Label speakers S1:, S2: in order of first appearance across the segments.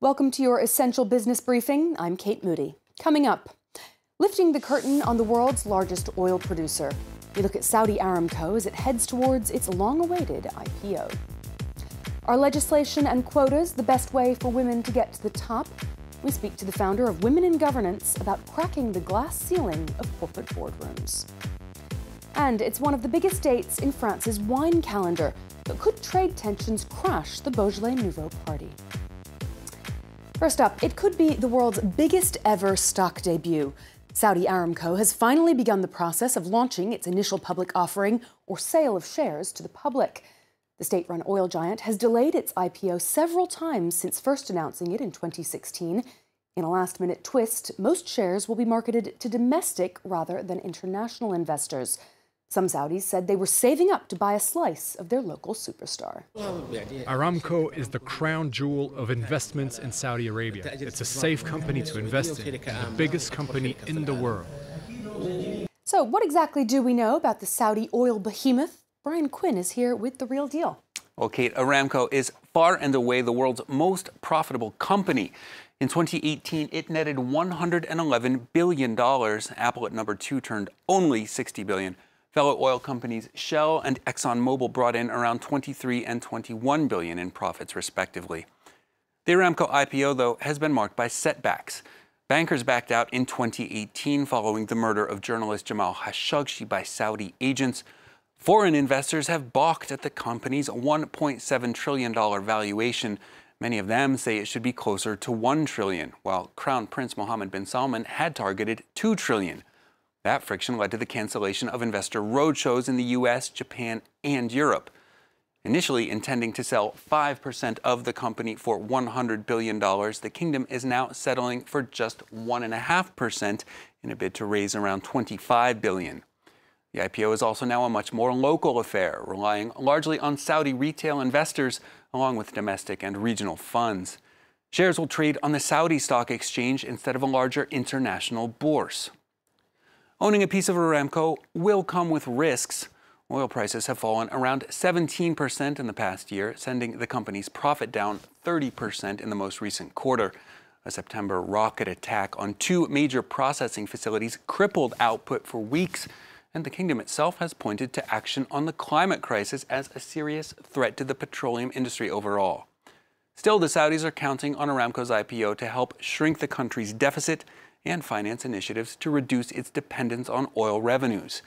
S1: Welcome to your Essential Business Briefing. I'm Kate Moody. Coming up, lifting the curtain on the world's largest oil producer. We look at Saudi Aramco as it heads towards its long-awaited IPO. Are legislation and quotas the best way for women to get to the top? We speak to the founder of Women in Governance about cracking the glass ceiling of corporate boardrooms. And it's one of the biggest dates in France's wine calendar, but could trade tensions crash the Beaujolais Nouveau party? First up, it could be the world's biggest ever stock debut. Saudi Aramco has finally begun the process of launching its initial public offering or sale of shares to the public. The state-run oil giant has delayed its IPO several times since first announcing it in 2016. In a last-minute twist, most shares will be marketed to domestic rather than international investors. Some Saudis said they were saving up to buy a slice of their local superstar.
S2: Aramco is the crown jewel of investments in Saudi Arabia. It's a safe company to invest in, the biggest company in the world.
S1: So what exactly do we know about the Saudi oil behemoth? Brian Quinn is here with The Real Deal.
S3: Well, Kate, Aramco is far and away the world's most profitable company. In 2018, it netted $111 billion. Apple at number 2 turned only $60 billion. Fellow oil companies Shell and ExxonMobil brought in around $23 and $21 billion in profits, respectively. The Aramco IPO, though, has been marked by setbacks. Bankers backed out in 2018 following the murder of journalist Jamal Khashoggi by Saudi agents. Foreign investors have balked at the company's $1.7 trillion valuation. Many of them say it should be closer to $1 trillion, while Crown Prince Mohammed bin Salman had targeted $2 trillion. That friction led to the cancellation of investor roadshows in the U.S., Japan, and Europe. Initially intending to sell 5% of the company for $100 billion, the kingdom is now settling for just 1.5% in a bid to raise around $25 billion. The IPO is also now a much more local affair, relying largely on Saudi retail investors along with domestic and regional funds. Shares will trade on the Saudi Stock Exchange instead of a larger international bourse. Owning a piece of Aramco will come with risks. Oil prices have fallen around 17% in the past year, sending the company's profit down 30% in the most recent quarter. A September rocket attack on 2 major processing facilities crippled output for weeks, and the kingdom itself has pointed to action on the climate crisis as a serious threat to the petroleum industry overall. Still, the Saudis are counting on Aramco's IPO to help shrink the country's deficit and finance initiatives to reduce its dependence on oil revenues.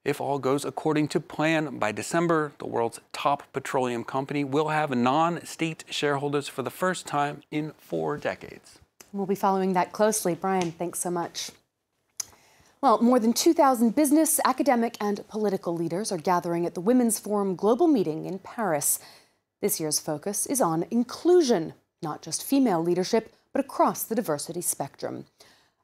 S3: If all goes according to plan, by December, the world's top petroleum company will have non-state shareholders for the first time in 4 decades.
S1: We'll be following that closely. Brian, thanks so much. Well, more than 2,000 business, academic, and political leaders are gathering at the Women's Forum Global Meeting in Paris. This year's focus is on inclusion, not just female leadership, but across the diversity spectrum.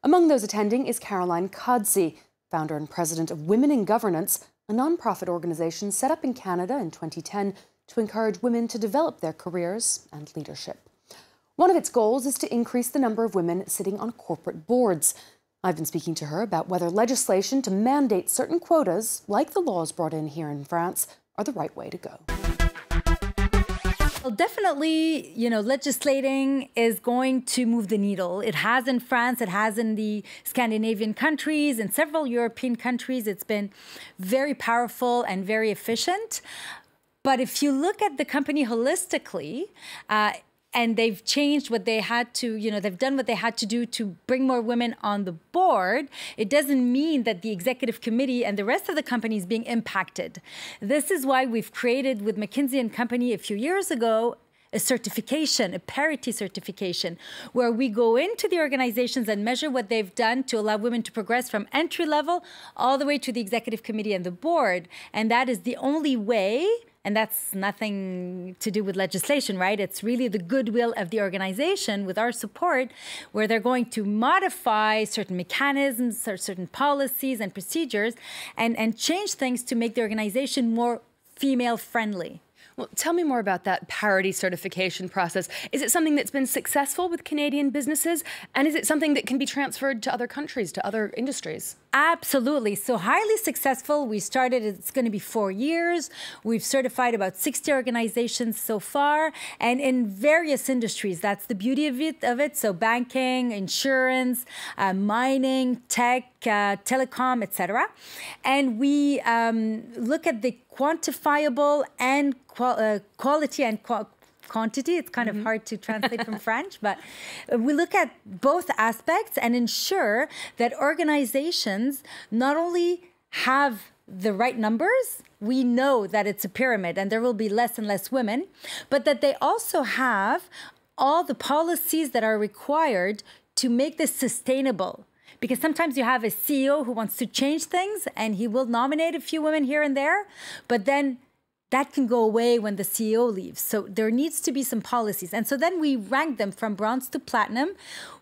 S1: Among those attending is Caroline Kadzi, founder and president of Women in Governance, a nonprofit organization set up in Canada in 2010 to encourage women to develop their careers and leadership. One of its goals is to increase the number of women sitting on corporate boards. I've been speaking to her about whether legislation to mandate certain quotas, like the laws brought in here in France, are the right way to go.
S4: Well, definitely, legislating is going to move the needle. It has in France, it has in the Scandinavian countries, in several European countries. It's been very powerful and very efficient. But if you look at the company holistically, and they've changed what they had to, they've done what they had to do to bring more women on the board, it doesn't mean that the executive committee and the rest of the company is being impacted. This is why we've created with McKinsey & Company a few years ago a certification, a parity certification, where we go into the organizations and measure what they've done to allow women to progress from entry level all the way to the executive committee and the board. And that is the only way. And that's nothing to do with legislation, right? It's really the goodwill of the organization with our support, where they're going to modify certain mechanisms or certain policies and procedures and change things to make the organization more female friendly.
S1: Well, tell me more about that parity certification process. Is it something that's been successful with Canadian businesses? And is it something that can be transferred to other countries, to other industries?
S4: Absolutely. So highly successful. We started, it's going to be 4 years. We've certified about 60 organizations so far, and in various industries. That's the beauty of it. So banking, insurance, mining, tech, telecom, etc. And we look at the quantifiable and quality and quantity. It's kind of hard to translate from French, but we look at both aspects and ensure that organizations not only have the right numbers, we know that it's a pyramid and there will be less and less women, but that they also have all the policies that are required to make this sustainable. Because sometimes you have a CEO who wants to change things and he will nominate a few women here and there, but then that can go away when the CEO leaves. So there needs to be some policies. And so then we rank them from bronze to platinum.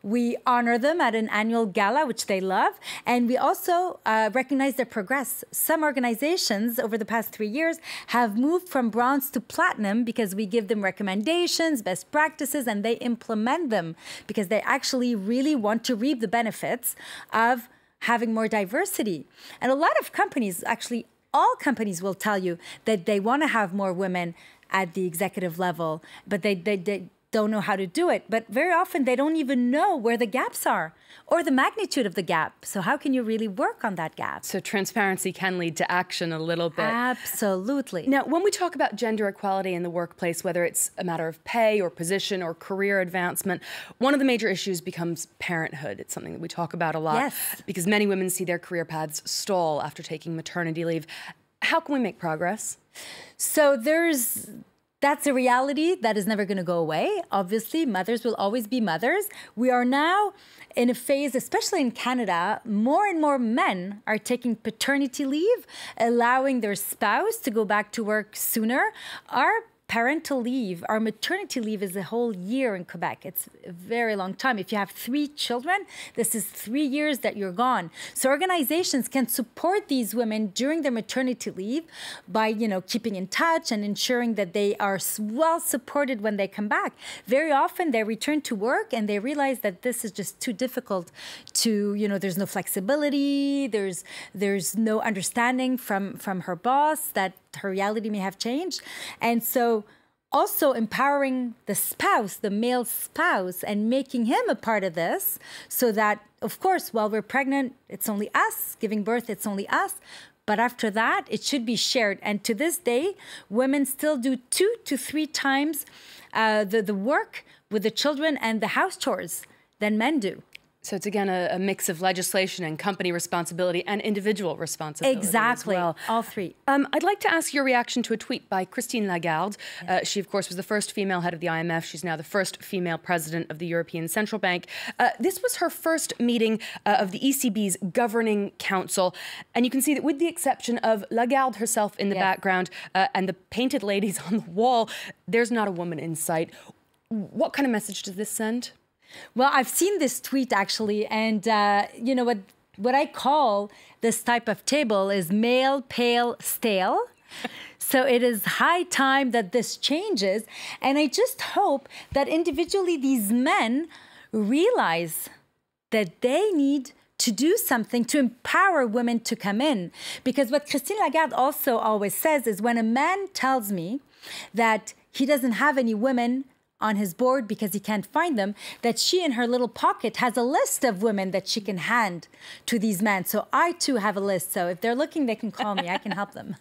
S4: We honor them at an annual gala, which they love. And we also recognize their progress. Some organizations over the past 3 years have moved from bronze to platinum because we give them recommendations, best practices, and they implement them because they actually really want to reap the benefits of having more diversity. And a lot of companies actually, all companies will tell you that they want to have more women at the executive level, but they don't know how to do it. But very often they don't even know where the gaps are or the magnitude of the gap. So how can you really work on that gap?
S1: So transparency can lead to action a little bit.
S4: Absolutely.
S1: Now, when we talk about gender equality in the workplace, whether it's a matter of pay or position or career advancement, one of the major issues becomes parenthood. It's something that we talk about a lot.
S4: Yes.
S1: Because many women see their career paths stall after taking maternity leave. How can we make progress?
S4: So that's a reality that is never going to go away. Obviously, mothers will always be mothers. We are now in a phase, especially in Canada, more and more men are taking paternity leave, allowing their spouse to go back to work sooner. Our parental leave, our maternity leave is a whole year in Quebec. It's a very long time. If you have 3 children, this is 3 years that you're gone. So organizations can support these women during their maternity leave by, keeping in touch and ensuring that they are well supported when they come back. Very often they return to work and they realize that this is just too difficult to, there's no flexibility, there's no understanding from her boss that her reality may have changed. And so also empowering the spouse, the male spouse, and making him a part of this so that, of course, while we're pregnant, it's only us. Giving birth, it's only us. But after that, it should be shared. And to this day, women still do 2 to 3 times the work with the children and the house chores than men do.
S1: So it's, again, a mix of legislation and company responsibility and individual responsibility.
S4: Exactly.
S1: As well.
S4: All three.
S1: I'd like to ask your reaction to a tweet by Christine Lagarde.
S4: Yes.
S1: She, of course, was the first female head of the IMF. She's now the first female president of the European Central Bank. This was her first meeting of the ECB's Governing Council. And you can see that with the exception of Lagarde herself in the background and the painted ladies on the wall, there's not a woman in sight. What kind of message does this send?
S4: Well, I've seen this tweet actually, and what I call this type of table is male, pale, stale. So it is high time that this changes, and I just hope that individually these men realize that they need to do something to empower women to come in. Because what Christine Lagarde also always says is when a man tells me that he doesn't have any women on his board because he can't find them, that she in her little pocket has a list of women that she can hand to these men. So I too have a list. So if they're looking, they can call me. I can help them.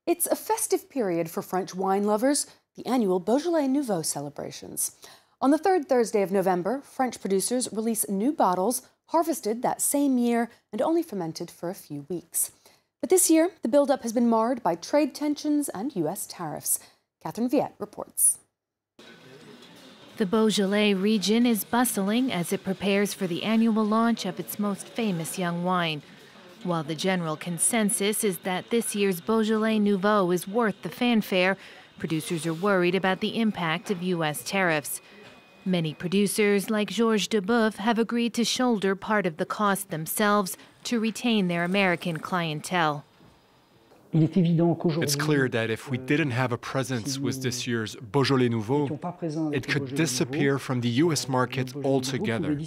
S1: It's a festive period for French wine lovers, the annual Beaujolais Nouveau celebrations. On the 3rd Thursday of November, French producers release new bottles harvested that same year and only fermented for a few weeks. But this year, the buildup has been marred by trade tensions and U.S. tariffs. Catherine Viette reports.
S5: The Beaujolais region is bustling as it prepares for the annual launch of its most famous young wine. While the general consensus is that this year's Beaujolais Nouveau is worth the fanfare, producers are worried about the impact of U.S. tariffs. Many producers, like Georges Deboeuf, have agreed to shoulder part of the cost themselves to retain their American clientele.
S2: It's clear that if we didn't have a presence with this year's Beaujolais Nouveau, it could disappear from the US market altogether.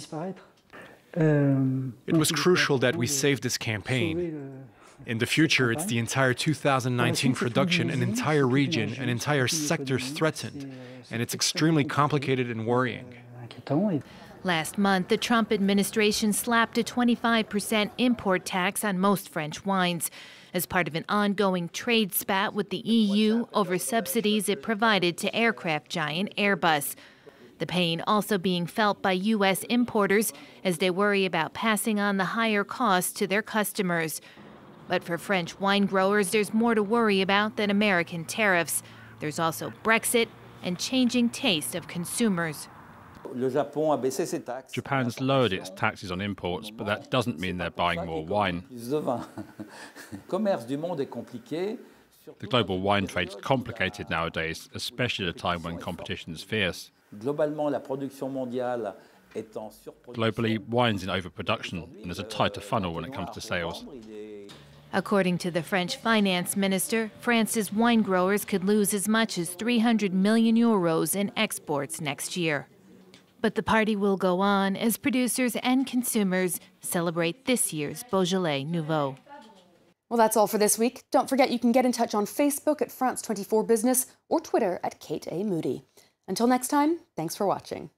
S2: It was crucial that we save this campaign. In the future, it's the entire 2019 production, an entire region, an entire sector threatened, and it's extremely complicated and worrying.
S5: Last month, the Trump administration slapped a 25% import tax on most French wines as part of an ongoing trade spat with the EU over subsidies it provided to aircraft giant Airbus. The pain also being felt by U.S. importers as they worry about passing on the higher costs to their customers. But for French wine growers, there's more to worry about than American tariffs. There's also Brexit and changing taste of consumers.
S6: Japan's lowered its taxes on imports, but that doesn't mean they're buying more wine. The global wine trade's complicated nowadays, especially at a time when competition's fierce. Globally, wine's in overproduction, and there's a tighter funnel when it comes to sales.
S5: According to the French finance minister, France's wine growers could lose as much as 300 million euros in exports next year. But the party will go on as producers and consumers celebrate this year's Beaujolais Nouveau.
S1: Well, that's all for this week. Don't forget you can get in touch on Facebook at France 24 Business or Twitter at Kate A. Moody. Until next time, thanks for watching.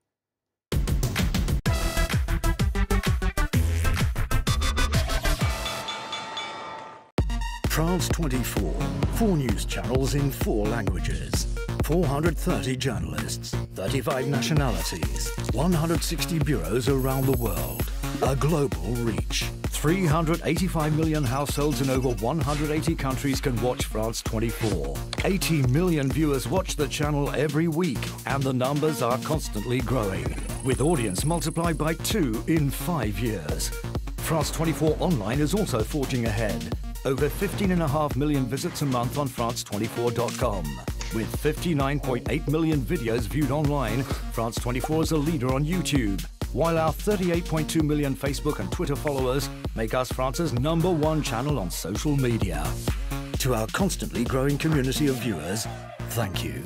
S7: France 24, 4 news channels in 4 languages, 430 journalists, 35 nationalities, 160 bureaus around the world, a global reach. 385 million households in over 180 countries can watch France 24. 80 million viewers watch the channel every week, and the numbers are constantly growing, with audience multiplied by 2 in 5 years. France 24 Online is also forging ahead. Over 15.5 million visits a month on France24.com. With 59.8 million videos viewed online, France 24 is a leader on YouTube, while our 38.2 million Facebook and Twitter followers make us France's #1 channel on social media. To our constantly growing community of viewers, thank you.